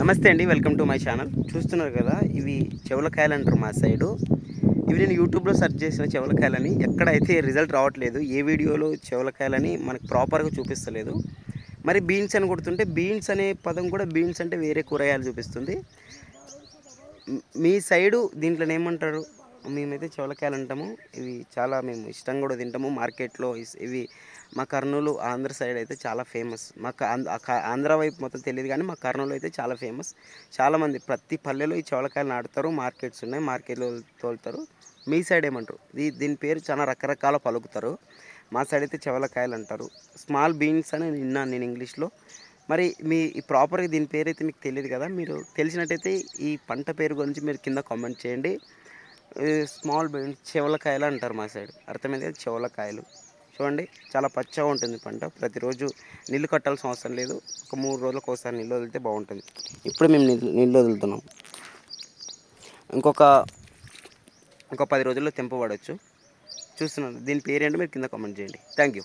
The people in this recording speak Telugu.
నమస్తే అండి. Welcome to my channel. చూస్తున్నారు కదా! ఇవి చెవలకాయలు అంటారు మా సైడు. ఇవి నేను యూట్యూబ్‌లో సెర్చ్ చేసిన చెవలకాయలని ఎక్కడైతే రిజల్ట్ రావట్లేదు. ఏ వీడియోలో చెవలకాయలని మనకు ప్రాపర్‌గా చూపిస్తలేదు. మరి బీన్స్ అని కొడుతుంటే బీన్స్ అనే పదం కూడా బీన్స్ అంటే వేరే కూరగాయలు చూపిస్తుంది. మీ సైడు దీంట్లోని ఏమంటారు? మేమైతే చోళకాయలు అంటాము. ఇవి చాలా మేము ఇష్టంగా కూడా తింటాము. మార్కెట్‌లో ఇవి మా కర్నూలు, ఆంధ్ర సైడ్ అయితే చాలా ఫేమస్. మాకు ఆంధ్ర వైపు మొత్తం తెలీదు గానీ, మా కర్నూలు అయితే చాలా ఫేమస్. చాలామంది ప్రతి పల్లెలో ఈ చోళకాయలు నాటుతారు. మార్కెట్స్ ఉన్నాయి. మార్కెట్‌లో తోలుతారు. మీ సైడ్ ఏమంటారు? దీని పేరు చాలా రకరకాల పలుకుతారు. మా సైడ్ అయితే చవలకాయలు అంటారు. స్మాల్ బీన్స్ అని విన్నాను నేను ఇంగ్లీష్‌లో. మరి ఈ ప్రాపర్‌గా దీని పేరైతే మీకు తెలీదు కదా! మీరు తెలిసినట్టయితే ఈ పంట పేరు గురించి మీరు కింద కామెంట్ చేయండి. స్మాల్ బీన్స్ చెవలకాయలు అంటారు మా సైడ్. అర్థమైంది కదా! చెవలకాయలు. చూడండి చాలా పచ్చగా ఉంటుంది పంట. ప్రతిరోజు నీళ్లు కట్టాల్సిన అవసరం లేదు. ఒక 3 రోజులకోసారి నీళ్లు వదిలితే బాగుంటుంది. ఇప్పుడు మేము నీళ్లు వదులుతున్నాం. ఇంకొక 10 రోజుల్లో తెంపబడొచ్చు. చూస్తున్నారు. దీని పేరేంటో మీరు కింద కామెంట్ చేయండి. Thank you.